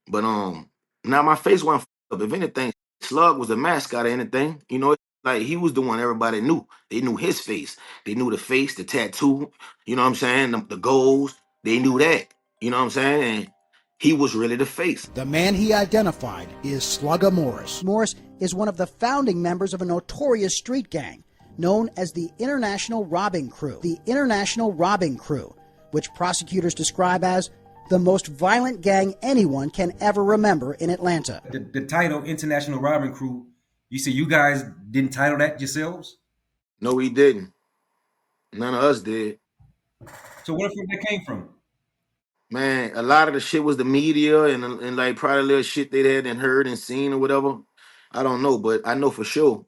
But now my face wasn't up. If anything, Slug was the mascot or anything. You know, like he was the one everybody knew. They knew his face. They knew the face, the tattoo. You know what I'm saying? The goals. They knew that. You know what I'm saying? And he was really the face. The man he identified is Slugga Morris. Morris is one of the founding members of a notorious street gang known as the International Robbin Crew. The International Robbin Crew, which prosecutors describe as the most violent gang anyone can ever remember in Atlanta. The title International Robbin Crew, you say you guys didn't title that yourselves? No, we didn't. None of us did. So where that came from? Man, a lot of the shit was the media and like probably little shit they had and heard and seen or whatever. I don't know, but I know for sure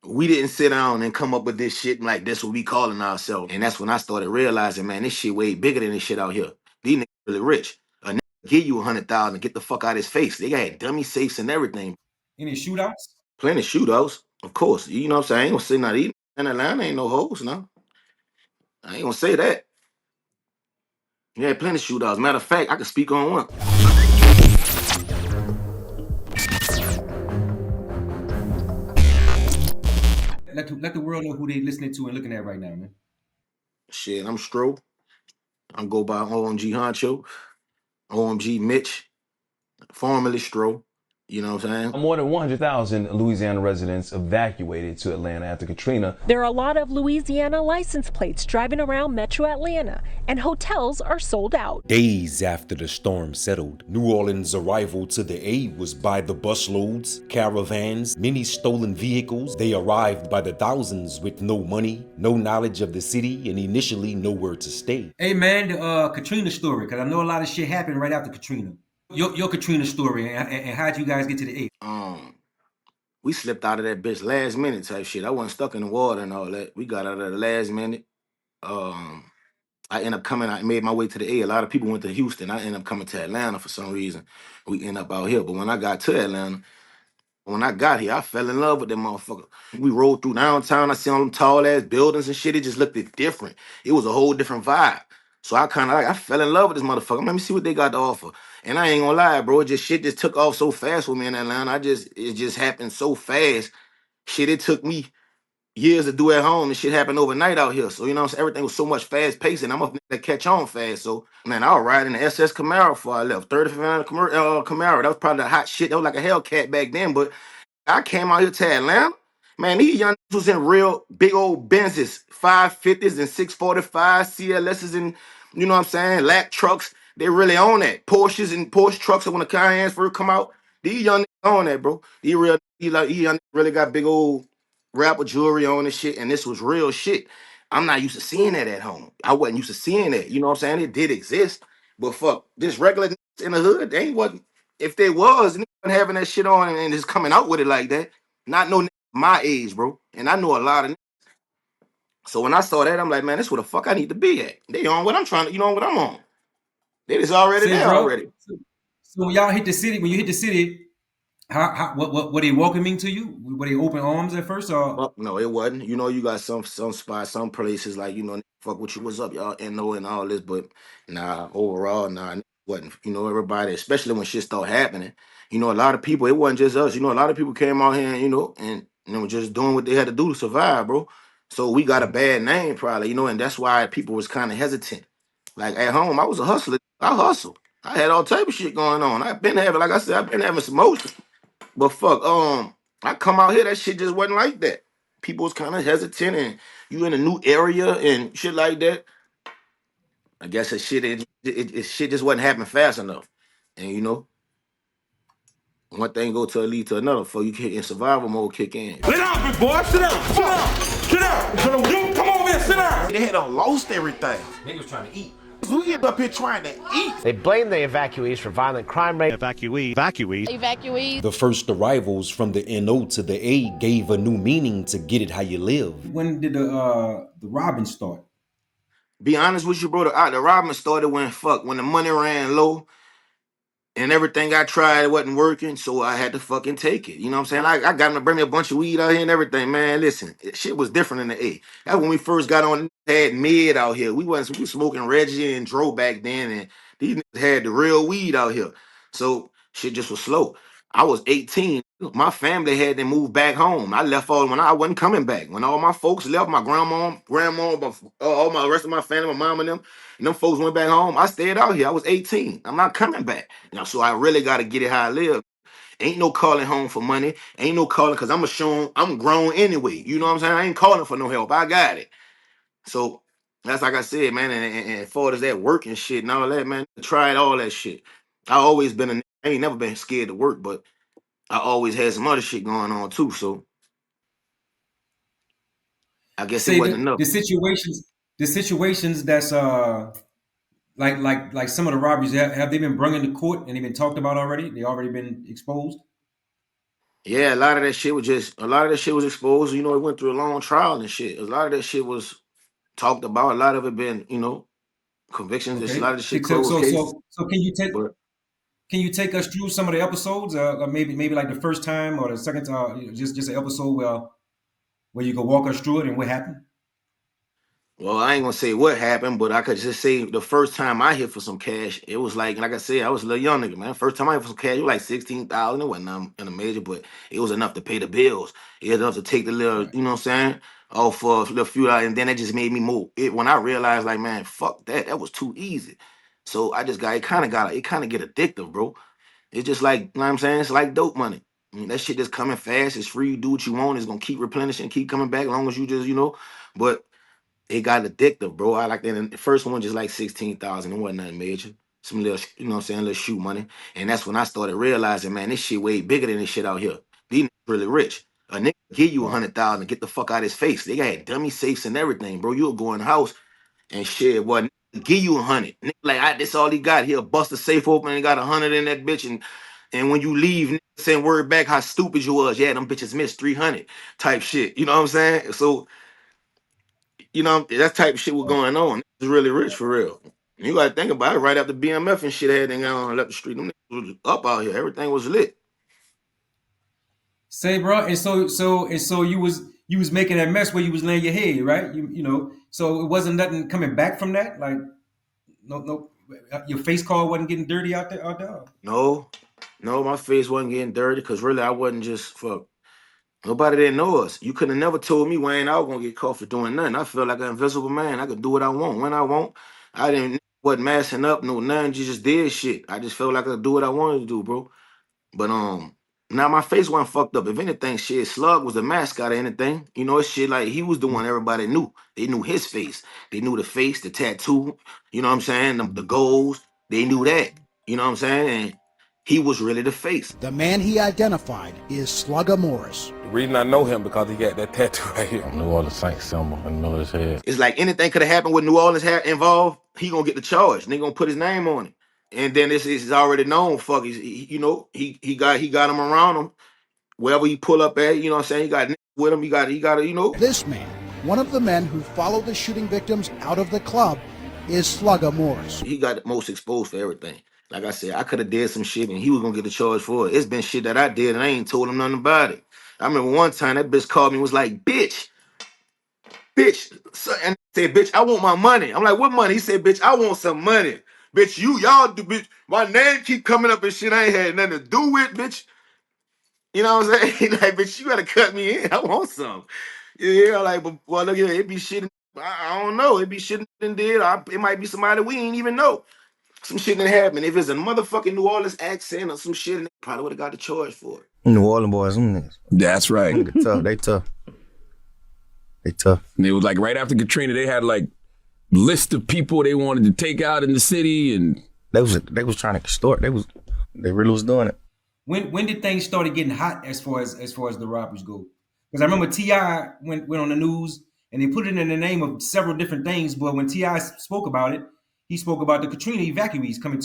we didn't sit down and come up with this shit and like this what we calling ourselves. And that's when I started realizing, man, this shit way bigger than this shit out here. These niggas really rich. A nigga give you 100,000 get the fuck out of his face. They got dummy safes and everything. Any shootouts? Plenty of shootouts, of course. You know what I'm saying? I ain't gonna say not eating in Atlanta ain't no hoes, no. I ain't gonna say that. Yeah, plenty of shootouts. Matter of fact, I can speak on one. Let the world know who they listening to and looking at right now, man. Shit, I'm Stro. I'm go by OMG Honcho, OMG Mitch, formerly Stro. You know what I'm saying? More than 100,000 Louisiana residents evacuated to Atlanta after Katrina. There are a lot of Louisiana license plates driving around Metro Atlanta, and hotels are sold out. Days after the storm settled, New Orleans' arrival to the aid was by the busloads, caravans, many stolen vehicles. They arrived by the thousands with no money, no knowledge of the city, and initially nowhere to stay. Hey man, the Katrina story, because I know a lot of shit happened right after Katrina. Your Katrina story, and how'd you guys get to the aid? We slipped out of that bitch last minute type shit. I wasn't stuck in the water and all that. We got out of the last minute. I ended up coming. I made my way to the A. A lot of people went to Houston. I ended up coming to Atlanta for some reason. We end up out here. But when I got to Atlanta, when I got here, I fell in love with that motherfucker. We rode through downtown. I seen all them tall ass buildings and shit. It just looked different. It was a whole different vibe. So I kind of I fell in love with this motherfucker. Let me see what they got to offer. And I ain't gonna lie, bro. Shit just took off so fast with me in Atlanta. It just happened so fast. Shit, it took me years to do at home, and shit happened overnight out here. So, you know what I'm saying? Everything was so much fast paced, and I'm up to catch on fast. So, man, I was riding the SS Camaro before I left. 35 Camaro. That was probably the hot shit. That was like a Hellcat back then, but I came out here to Atlanta. Man, these young niggas was in real big old Benzes, 550s and 645 CLSs and, you know what I'm saying, lack trucks. They really own that. Porsches and Porsche trucks, when the Cayennes first come out, these young niggas own that, bro. These young niggas really got big old rapper jewelry on and shit, and this was real shit. I'm not used to seeing that at home. I wasn't used to seeing that. You know what I'm saying? It did exist, but fuck, this regular niggas in the hood, they ain't wasn't. If they was, niggas wasn't having that shit on and just coming out with it like that. Not no niggas my age, bro. And I know a lot of niggas. So when I saw that, I'm like, man, this where the fuck I need to be at. They on what I'm trying to, you know what I'm on. They just already there already. So when y'all hit the city, when you hit the city, what were they welcoming to you? Were they open arms at first, or no, it wasn't. You know, you got some spots, some places like, you know, fuck with you, what's up, y'all, NO and all this, but nah, overall, nah, it wasn't. You know, everybody, especially when shit started happening. You know, a lot of people, it wasn't just us. You know, a lot of people came out here and just doing what they had to do to survive, bro. So we got a bad name probably, you know, and that's why people was kind of hesitant. Like at home, I was a hustler. I hustled. I had all type of shit going on. I've been having, like I said, I've been having some motion. But fuck, I come out here, that shit just wasn't like that. People was kind of hesitant, and you in a new area and shit like that. I guess that shit, shit just wasn't happening fast enough. And you know, one thing go to lead to another. Before you get in survival mode, kick in. Sit down, big boy. Sit down. Sit down. Sit down. You come over here. Sit down. They had lost everything. they was trying to eat? We get up here trying to eat. They blame the evacuees for violent crime rate. Evacuees. The first arrivals from the NO to the A gave a new meaning to get it how you live. When did the robbing start? Be honest with you, bro. The robbing started when the money ran low and everything I tried wasn't working, so I had to fucking take it. You know what I'm saying? I got him to bring me a bunch of weed out here and everything, man. Listen, shit was different in the A. That's when we first got on, had mid out here. We was smoking Reggie and Dro back then, and these niggas had the real weed out here. So Shit just was slow. I was 18. My family had to move back home. I left all when I wasn't coming back. When all my folks left, my grandma, all my rest of my family, my mom and them folks went back home. I stayed out here. I was 18. I'm not coming back. So I really got to get it how I live. Ain't no calling home for money. Ain't no calling because I'm grown anyway. You know what I'm saying? I ain't calling for no help. I got it. So that's like I said, man. And as far as that work and shit and all that, man, I tried all that shit. I always been I ain't never been scared to work, but I always had some other shit going on too. So I guess it Say wasn't that enough. the situations that's like some of the robberies have they been brought into court and they've been talked about already? They already been exposed. Yeah, a lot of that shit was exposed. You know, it went through a long trial and shit. A lot of that shit was talked about. A lot of it been, convictions. There's a Okay. lot of shit So closed so cases. so so But can you take us through some of the episodes? Maybe like the first time or the second just an episode where you can walk us through it and what happened. well, I ain't gonna say what happened, but I could just say the first time I hit for some cash, it was like I said, I was a little young nigga, man. First time I hit for some cash, it was like 16,000. It wasn't nothing in a major, but it was enough to pay the bills. It was enough to take the little, Right. you know what I'm saying, off for a little few dollars, and then that just made me move. When I realized, like, man, fuck that, that was too easy. So I just got it kind of get addictive, bro. It's just like, you know what I'm saying? It's like dope money. I mean, that shit just coming fast. It's free. You do what you want. It's gonna keep replenishing, keep coming back, as long as you just, But it got addictive, bro. I like that. And the first one just like 16,000. It wasn't nothing major. Some little, you know what I'm saying, little shoe money. And that's when I started realizing, man, this shit way bigger than this shit out here. These niggas really rich. A nigga give you Right. 100,000, get the fuck out his face. They got dummy safes and everything, bro. You'll go in the house and shit. What give you 100? Nigga, like this all he got. He'll bust the safe open and got 100 in that bitch. And when you leave, nigga, send word back how stupid you was. Yeah, them bitches missed 300 type shit. You know what I'm saying? So that type of shit was going on. It's really rich for real. You gotta think about it. Right after BMF and shit had on left the street, them niggas was up out here. Everything was lit. Say, bro, and so you was making that mess where you was laying your head, right? So it wasn't nothing coming back from that. Like no, your face card wasn't getting dirty out there. No, no, my face wasn't getting dirty because really I wasn't just fuck. Nobody didn't know us. You could have never told me, Wayne, I was gonna get caught for doing nothing. I felt like an invisible man. I could do what I want when I want. I didn't wasn't massing up, no nothing. Just did shit. I just felt like I could do what I wanted to do, bro. But now my face wasn't fucked up. If anything, shit, Slug was the mascot or anything. It's shit like he was the one everybody knew. They knew his face. They knew the face, the tattoo. You know what I'm saying? The goals. They knew that. You know what I'm saying? And he was really the face. The man he identified is Slugga Morris. The reason I know him because he got that tattoo right here. New Orleans Saints symbol in the middle of his head. It's like anything could have happened with New Orleans had involved. He gonna get the charge. And they gonna put his name on it. And then this is already known. Fuck, he got him around him. Wherever he pull up at, you know what I'm saying? He got niggas with him. He got. This man, one of the men who followed the shooting victims out of the club, is Slugga Morris. He got the most exposed for everything. Like I said, I could have did some shit and he was gonna get the charge for it. It's been shit that I did and I ain't told him nothing about it. I remember one time that bitch called me and was like, bitch, and said, bitch, I want my money. I'm like, what money? He said, bitch, I want some money. Bitch, y'all do, bitch. My name keep coming up and shit I ain't had nothing to do with, bitch. You know what I'm saying? Like, bitch, you gotta cut me in. I want some. Yeah, like, but well, look, it be shit. I don't know. It be shit and did. It might be somebody we ain't even know. Some shit that happened. If it's a motherfucking New Orleans accent or some shit, they probably would have got the charge for it. New Orleans boys, them niggas. That's right. Them niggas tough. They tough. They tough. And it was like right after Katrina, they had like list of people they wanted to take out in the city, and they was trying to extort. They really was doing it. When did things started getting hot as far as the robberies go? Because I remember T.I. went on the news and they put it in the name of several different things, but when T.I. spoke about it, he spoke about the Katrina evacuees coming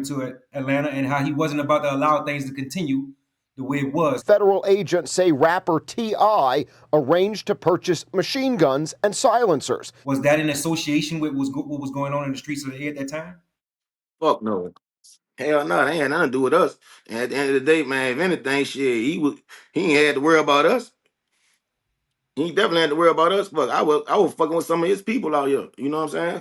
to Atlanta and how he wasn't about to allow things to continue the way it was. Federal agents say rapper T.I. arranged to purchase machine guns and silencers. Was that in association with what was going on in the streets of the A at that time? Fuck no. Hell no, they ain't nothing to do with us. And at the end of the day, man, if anything, shit, he ain't had to worry about us. He definitely had to worry about us. Fuck, I was fucking with some of his people out here. You know what I'm saying?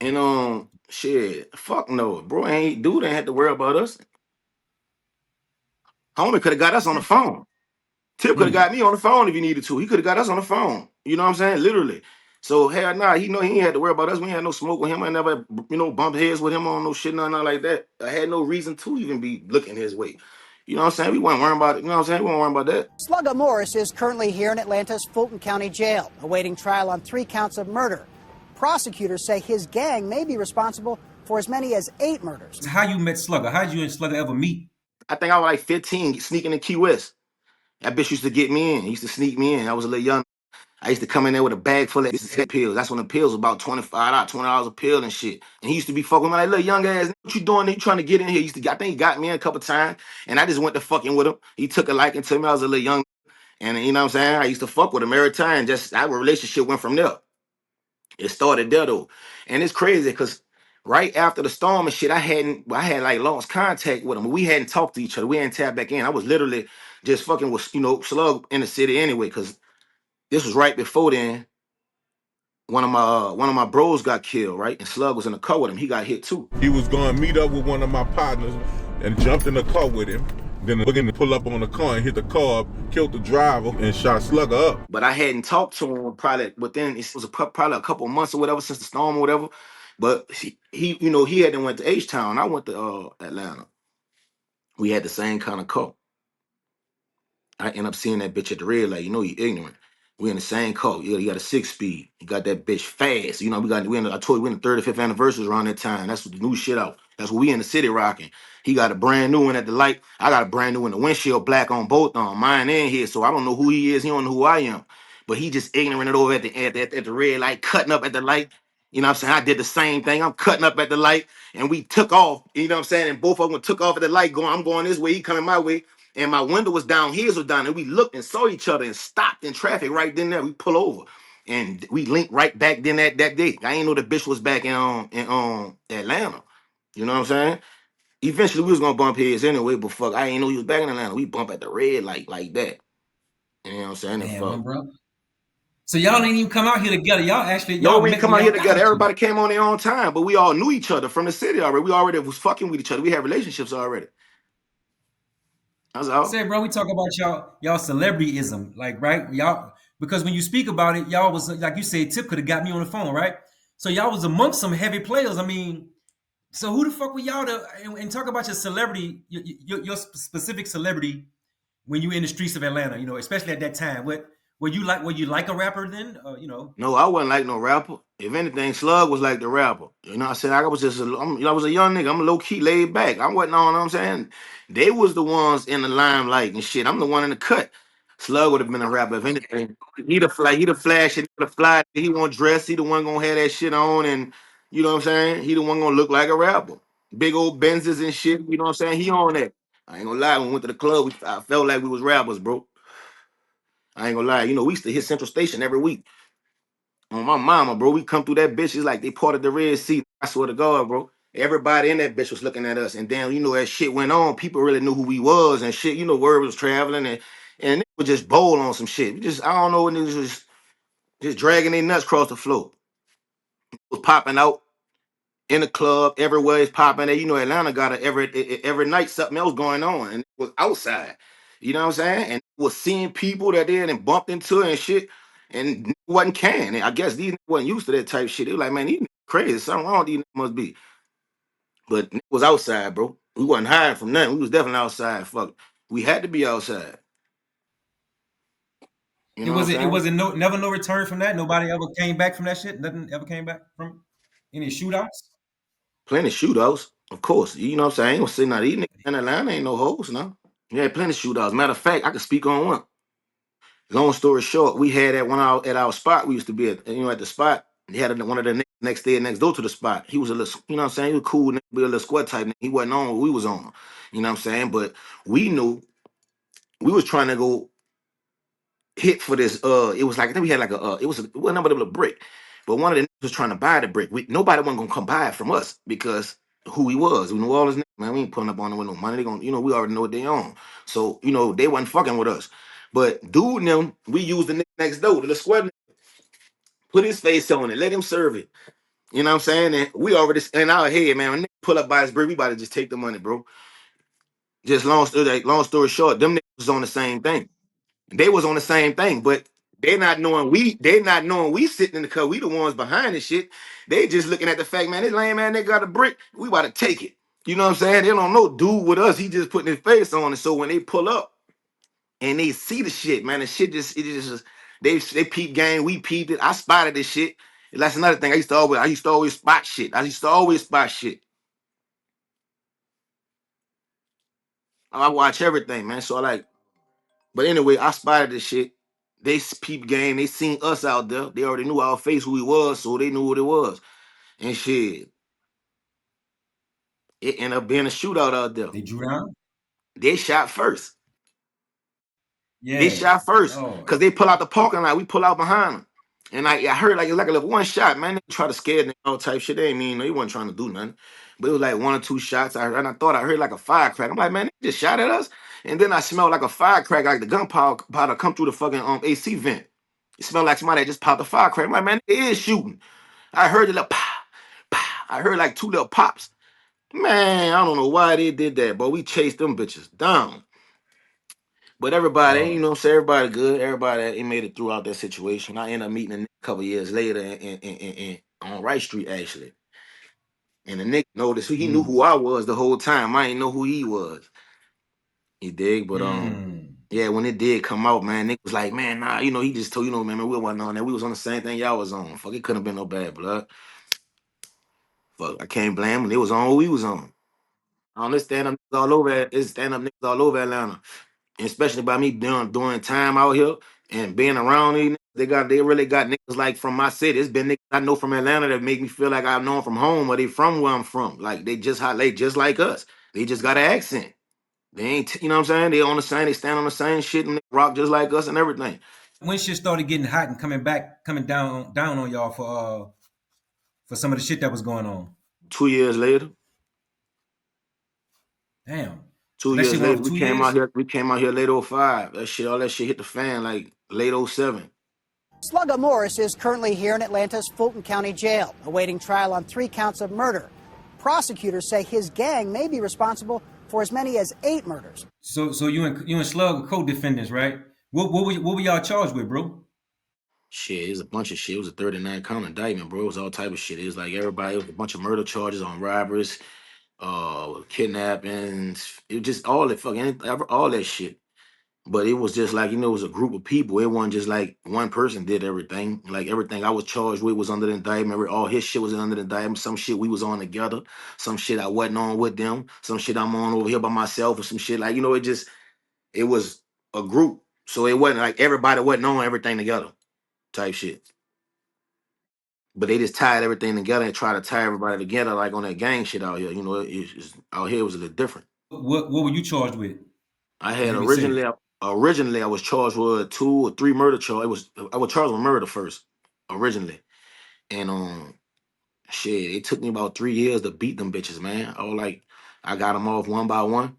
And Shit, fuck no, bro. Dude ain't had to worry about us. Homie could have got us on the phone. Tip could have got me on the phone if he needed to. He could have got us on the phone. You know what I'm saying? Literally. So hell nah, he ain't had to worry about us. We ain't had no smoke with him. I never, bumped heads with him on no shit, nothing like that. I had no reason to even be looking his way. You know what I'm saying? We weren't worrying about it. You know what I'm saying? We weren't worrying about that. Slugga Morris is currently here in Atlanta's Fulton County Jail, awaiting trial on 3 counts of murder. Prosecutors say his gang may be responsible for as many as 8 murders. How you met Slugga? How did you and Slugga ever meet? I think I was like 15, sneaking in Key West. That bitch used to get me in. He used to sneak me in. I was a little young. I used to come in there with a bag full of pills. That's when the pills was about $20 a pill and shit. And he used to be fucking with my like, little young ass. What you doing? You trying to get in here? I think he got me in a couple times, and I just went to fucking with him. He took a liking to me. I was a little young, and you know what I'm saying. I used to fuck with him every time. Just our relationship went from there. It started there though, and it's crazy because right after the storm and shit, I had like lost contact with him. We hadn't talked to each other. We hadn't tapped back in. I was literally just fucking with Slug in the city anyway, because this was right before then. One of my bros got killed, right? And Slug was in the car with him. He got hit too. He was going to meet up with one of my partners and jumped in the car with him. Then looking to pull up on the car and hit the car up, killed the driver, and shot Slugga up. But I hadn't talked to him probably within, it was probably a couple of months or whatever since the storm or whatever. But he hadn't went to H-Town. I went to Atlanta. We had the same kind of car. I end up seeing that bitch at the red light. You ignorant. We in the same car. Yeah, you got a 6-speed. You got that bitch fast. I told you we in the 35th anniversary around that time. That's what the new shit out. That's what we in the city rocking. He got a brand new one at the light. I got a brand new one. The windshield black on both on mine and his. So I don't know who he is. He don't know who I am. But he just ignorant it over at the red light, cutting up at the light. You know what I'm saying? I did the same thing. I'm cutting up at the light, and we took off. You know what I'm saying? And both of them took off at the light. I'm going this way. He coming my way. And my window was down, his was down, and we looked and saw each other and stopped in traffic right then there. We pull over, and we linked right back then that day. I ain't know the bitch was back in Atlanta. You know what I'm saying? Eventually, we was gonna bump heads anyway, but fuck, I ain't know he was back in Atlanta. We bump at the red light like that. You know what I'm saying? Damn, fuck. bro. So y'all didn't even come out here together. Y'all actually we didn't come out here together. Everybody came on their own time, but we all knew each other from the city already. We already was fucking with each other. We had relationships already. That's all. Say, bro, we talk about y'all celebrityism, like, right? Y'all, because when you speak about it, y'all was like you said, Tip could have got me on the phone, right? So y'all was amongst some heavy players. I mean, so who the fuck were y'all to and talk about your celebrity, your specific celebrity when you in the streets of Atlanta, especially at that time? Were you like a rapper then? No, I wasn't like no rapper. If anything, Slug was like the rapper. You know what I said? I was just I was a young nigga. I'm low key laid back. I wasn't on, you know what I'm saying? They was the ones in the limelight and shit. I'm the one in the cut. Slug would have been a rapper if anything. He the flash, he the fly, he won't dress, he the one gonna have that shit on, and you know what I'm saying? He the one gonna look like a rapper. Big old Benzes and shit, you know what I'm saying? He on that. I ain't gonna lie, when we went to the club, I felt like we was rappers, bro. I ain't gonna lie. We used to hit Central Station every week. On my mama, bro, we come through that bitch. It's like they parted the Red Sea. I swear to God, bro. Everybody in that bitch was looking at us. And then, as shit went on, people really knew who we was and shit. Word was traveling and it was just bowl on some shit. I don't know, niggas was just dragging their nuts across the floor. It was popping out in the club, everywhere it's popping. Atlanta got every night something else going on, and it was outside. You know what I'm saying? And was seeing people that they and bumped into and shit, and wasn't can. And I guess these wasn't used to that type shit. They were like, man, these crazy. Something wrong with these must be. But it was outside, bro. We wasn't hiding from nothing. We was definitely outside. Fuck, we had to be outside. It wasn't never no return from that. Nobody ever came back from that shit. Nothing ever came back from any shootouts. Plenty of shootouts, of course. You know what I'm saying? I ain't gonna say not eating in Atlanta. Ain't no hoes, no. Yeah, plenty of shootouts. Matter of fact, I can speak on one. Long story short, we had that one out at our spot. We used to be at the spot. He had one of the next day next door to the spot. He was a little, you know what I'm saying? He was cool, be a little squad type. He wasn't on what we was on. You know what I'm saying? But we knew we was trying to go hit for this. It was like, I think we had like it wasn't number of a brick. But one of the niggas was trying to buy the brick. Nobody wasn't gonna come buy it from us because who he was. We knew all his niggas, man. We ain't pulling up on them with no money. They gonna, we already know what they own. So, they wasn't fucking with us. But dude and them, we used the nigga next door to the square, put his face on it, let him serve it. You know what I'm saying? And we already in our head, man. When they pull up by his brick, we about to just take the money, bro. Just long story short, them niggas was on the same thing. They was on the same thing, but they not knowing we sitting in the car. We the ones behind this shit. They just looking at the fact, man, this lame man, they got a brick. We about to take it. You know what I'm saying? They don't know dude with us. He just putting his face on it. So when they pull up and they see the shit, man, the shit just they peep game. We peeped it. I spotted this shit. And that's another thing. I used to always spot shit. I used to always spot shit. I watch everything, man. So but anyway, I spotted this shit. They peep game. They seen us out there. They already knew our face, who we was, so they knew what it was. And shit, it ended up being a shootout out there. They drew down? They shot first. They Yeah. shot first Oh. because they pull out the parking lot. We pull out behind them. And I heard it was like a little one shot, man. They try to scare them, all type shit. They ain't mean, they wasn't trying to do nothing. But it was like one or two shots. And I thought I heard like a firecracker. I'm like, man, they just shot at us. And then I smelled like a firecracker, like the gunpowder come through the fucking AC vent. It smelled like somebody just popped a firecracker. I'm like, man, they is shooting. I heard a little pop, pop. I heard like two little pops. Man, I don't know why they did that, but we chased them bitches down. But everybody, you know what I'm saying? Everybody good. Everybody he made it throughout that situation. I ended up meeting a nigga a couple years later on Wright Street, actually. And the nigga noticed he knew who I was the whole time. I didn't know who he was. He dig, but yeah, when it did come out, man, nigga was like, man, nah, he just told man, we wasn't on that. We was on the same thing y'all was on. Fuck, it couldn't have been no bad blood. Fuck, I can't blame him. It was on what we was on. On this stand up niggas all over, it's stand up niggas all over Atlanta. And especially by me doing time out here and being around these niggas, they really got niggas like from my city. It's been niggas I know from Atlanta that make me feel like I know them from home or they from where I'm from. Like they just like us. They just got an accent. They ain't, you know what I'm saying? They on the same, they stand on the same shit and they rock just like us and everything. When shit started getting hot and coming down on y'all for some of the shit that was going on. 2 years later. Damn. 2 years later, we came out here. We came out here late 05. All that shit hit the fan like late 07. Slugga Morris is currently here in Atlanta's Fulton County Jail, awaiting trial on 3 counts of murder. Prosecutors say his gang may be responsible for as many as 8 murders. So you and Slugga co-defendants, right? What were y'all charged with, bro? Shit, it was a bunch of shit. It was a 39 count indictment, bro. It was all type of shit. It was like everybody, it was a bunch of murder charges on robberies, kidnappings. It was just all that all that shit. But it was just like, it was a group of people. It wasn't just like one person did everything. Like everything I was charged with was under the indictment. All his shit was under the indictment. Some shit we was on together. Some shit I wasn't on with them. Some shit I'm on over here by myself or some shit. Like, it was a group. So it wasn't like everybody wasn't on everything together type shit. But they just tied everything together and try to tie everybody together like on that gang shit out here. Out here it was a little different. What were you charged with? I had originally I was charged with 2 or 3 murder charges. I was charged with murder first, originally. And shit, it took me about 3 years to beat them bitches, man. I got them off one by one.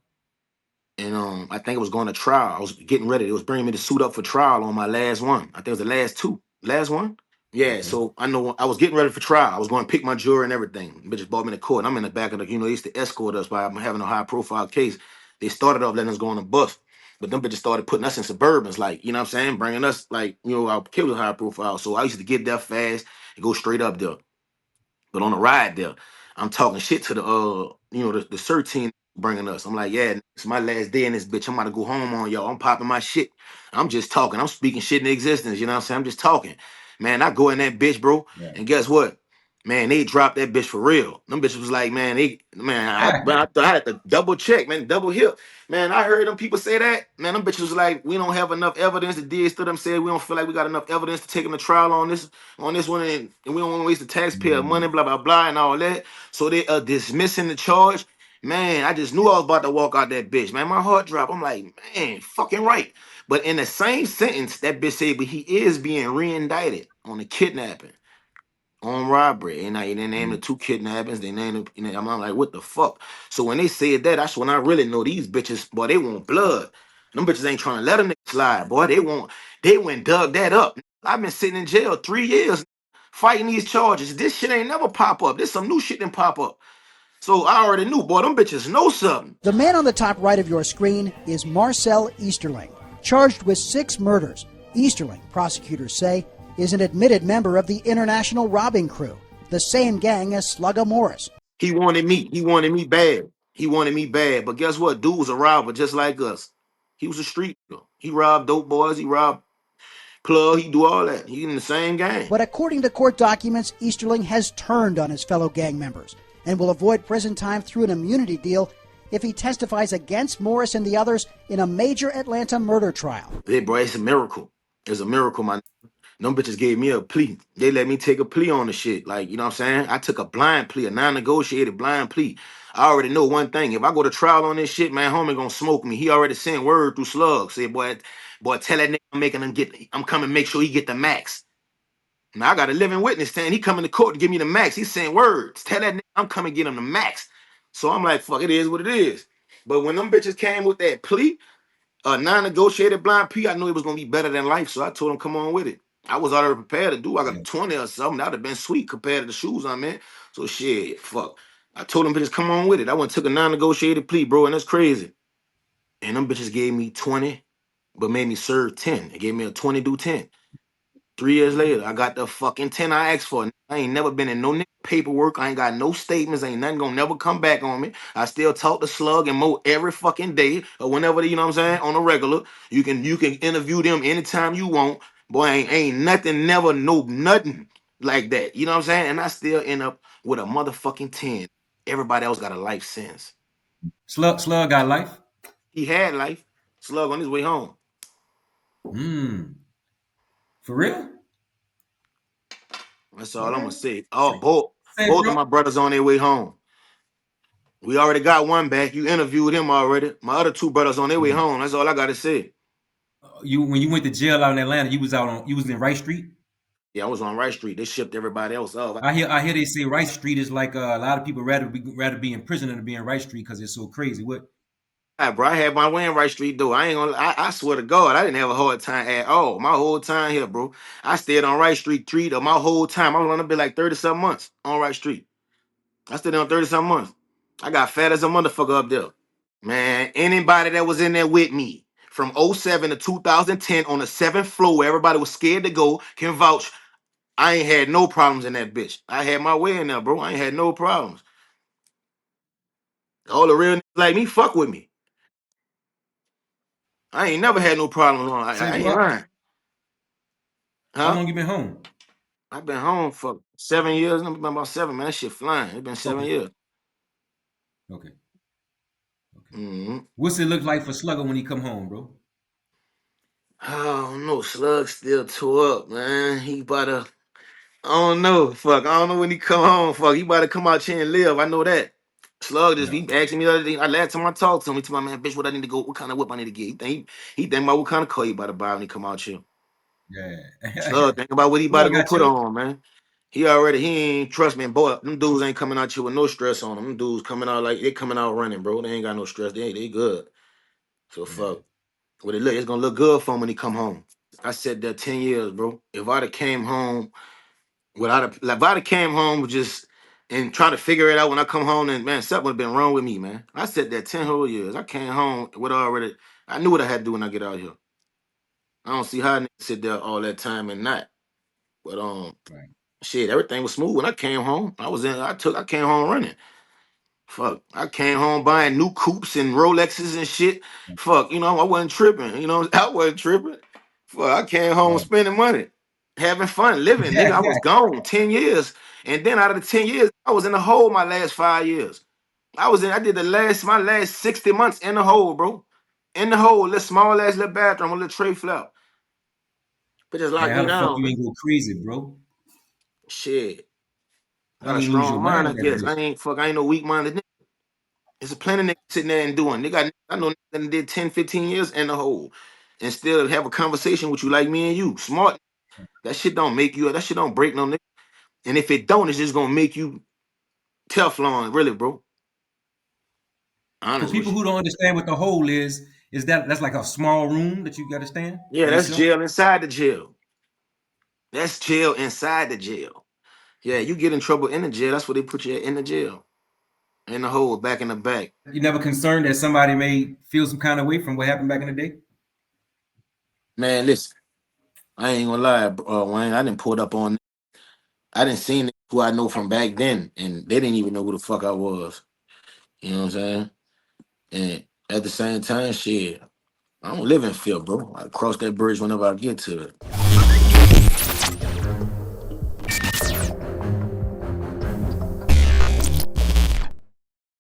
And I think it was going to trial. I was getting ready. It was bringing me to suit up for trial on my last one. I think it was the last 2. Last one? Yeah, okay. So I know I was getting ready for trial. I was going to pick my jury and everything. Bitches brought me to court. And I'm in the back of they used to escort us by having a high profile case. They started off letting us go on a bus. But them bitches started putting us in Suburbans, like, you know what I'm saying? Bringing us, like, our kids was high profile. So I used to get there fast and go straight up there. But on the ride there, I'm talking shit to the 13 bringing us. I'm like, yeah, it's my last day in this bitch. I'm about to go home on y'all. I'm popping my shit. I'm just talking. I'm speaking shit in existence. You know what I'm saying? I'm just talking. Man, I go in that bitch, bro. Yeah. And guess what? Man, they dropped that bitch for real. Them bitches was like, I had to double check, man, double hip. Man, I heard them people say that. Man, them bitches was like, we don't have enough evidence. The DA stood up and said, we don't feel like we got enough evidence to take them to trial on this one, and we don't want to waste the taxpayer money, blah, blah, blah, and all that. So they are dismissing the charge. Man, I just knew I was about to walk out that bitch, man. My heart dropped. I'm like, man, fucking right. But in the same sentence, that bitch said, but he is being re-indicted on the kidnapping. On robbery, and they named the 2 kidnappings. They named it. I'm like, what the fuck? So when they said that, that's when I really know these bitches, boy, they want blood. Them bitches ain't trying to let a nigga slide, boy. They went and dug that up. I've been sitting in jail 3 years fighting these charges. This shit ain't never pop up. This some new shit didn't pop up. So I already knew, boy, them bitches know something. The man on the top right of your screen is Marcel Easterling, charged with 6 murders. Easterling, prosecutors say, is an admitted member of the International Robbin Crew, the same gang as Slugga Morris. He wanted me. He wanted me bad. He wanted me bad. But guess what? Dude was a robber just like us. He was a street nigga. He robbed dope boys. He robbed plug. He do all that. He in the same gang. But according to court documents, Easterling has turned on his fellow gang members and will avoid prison time through an immunity deal if he testifies against Morris and the others in a major Atlanta murder trial. Hey, bro, it's a miracle. It's a miracle, man. Them bitches gave me a plea. They let me take a plea on the shit. Like, you know what I'm saying? I took a blind plea, a non-negotiated blind plea. I already know one thing. If I go to trial on this shit, man, homie gonna smoke me. He already sent word through Slug. Say, boy, tell that nigga I'm coming to make sure he get the max. Now I got a living witness saying he coming to court to give me the max. He's saying words. Tell that nigga I'm coming to get him the max. So I'm like, fuck, it is what it is. But when them bitches came with that plea, a non-negotiated blind plea, I knew it was gonna be better than life. So I told him, come on with it. I was already prepared to do. I got 20 or something. That would have been sweet compared to the shoes I'm in. So shit, fuck. I told them bitches, come on with it. I went and took a non-negotiated plea, bro, and that's crazy. And them bitches gave me 20, but made me serve 10. They gave me a 20 do 10. 3 years later, I got the fucking 10 I asked for. I ain't never been in no paperwork. I ain't got no statements. Ain't nothing gonna never come back on me. I still talk to Slug and Mo every fucking day or whenever, you know what I'm saying, on a regular. You can interview them anytime you want. Boy, ain't nothing, never, no, nothing like that. You know what I'm saying? And I still end up with a motherfucking 10. Everybody else got a life sentence. Slug got life? He had life. Slug on his way home. For real? That's all I'm gonna say. Oh, both of my brothers on their way home. We already got one back. You interviewed him already. My other 2 brothers on their way home. That's all I gotta say. When you went to jail out in Atlanta, you was in Rice Street? Yeah, I was on Rice Street. They shipped everybody else off. I hear they say Rice Street is like a lot of people rather be in prison than to be in Rice Street because it's so crazy. What? Bro, I had my way in Rice Street though. I ain't gonna. I swear to God, I didn't have a hard time at all. My whole time here, bro. I stayed on Rice Street 3 to my whole time. I was on a bit like 30-something months on Rice Street. I stayed on 30-something months. I got fat as a motherfucker up there. Man, anybody that was in there with me from 07 to 2010 on the 7th floor where everybody was scared to go can vouch. I ain't had no problems in that bitch. I had my way in there, bro. I ain't had no problems. All the real niggas like me fuck with me. I ain't never had no problems. I ain't lying. Huh? How long you been home? I've been home for 7 years. I've been about 7, man. That shit flying. It's been 7 years. Okay. What's it look like for Slugga when he come home, bro? I don't know. Slug still tore up, man. He about to, I don't know. Fuck, I don't know when he come home. Fuck, he about to come out here and live. I know that. Slug just he asking me the other day. Last time I talked to him, he told me, man, bitch, what I need to go, what kind of whip I need to get. He think about what kind of car he about to buy when he come out here. Yeah. Slug think about what he about to go put on, man. He ain't trust me, boy. Them dudes ain't coming out here with no stress on them. Them dudes coming out like they coming out running, bro. They ain't got no stress. They good. So fuck. What it's gonna look good for him when he come home. I said that 10 years, bro. If I'd have came home if I'd have came home just and trying to figure it out when I come home, and man, something would have been wrong with me, man. I said that 10 whole years. I came home with already. I knew what I had to do when I get out here. I don't see how I sit there all that time and not. But shit, everything was smooth when I came home. I came home running. Fuck, I came home buying new coupes and Rolexes and shit. Fuck, I wasn't tripping. I wasn't tripping. Fuck, I came home spending money, having fun, living. Nigga, I was gone 10 years. And then out of the 10 years, I was in the hole my last 5 years. I did my last 60 months in the hole, bro. In the hole, little small ass little bathroom, a little tray flap. But just locked me down. You ain't go crazy, bro. Shit. Got a strong mind, I guess. I ain't no weak minded nigga. There's a plenty of niggas sitting there and doing. I know niggas that did 10, 15 years in the hole and still have a conversation with you like me and you. Smart. That shit don't make you, that shit don't break no nigga. And if it don't, it's just gonna make you Teflon, really, bro. For people who don't understand what the hole is that's like a small room that you gotta stand? Yeah, that's jail inside the jail. That's jail inside the jail. Yeah, you get in trouble in the jail. That's what they put you in the jail. In the hole, back in the back. You never concerned that somebody may feel some kind of way from what happened back in the day? Man, listen, I ain't gonna lie, Wayne. I didn't pull up on. I didn't see who I know from back then, and they didn't even know who the fuck I was. You know what I'm saying? And at the same time, shit, I don't live in fear, bro. I cross that bridge whenever I get to it.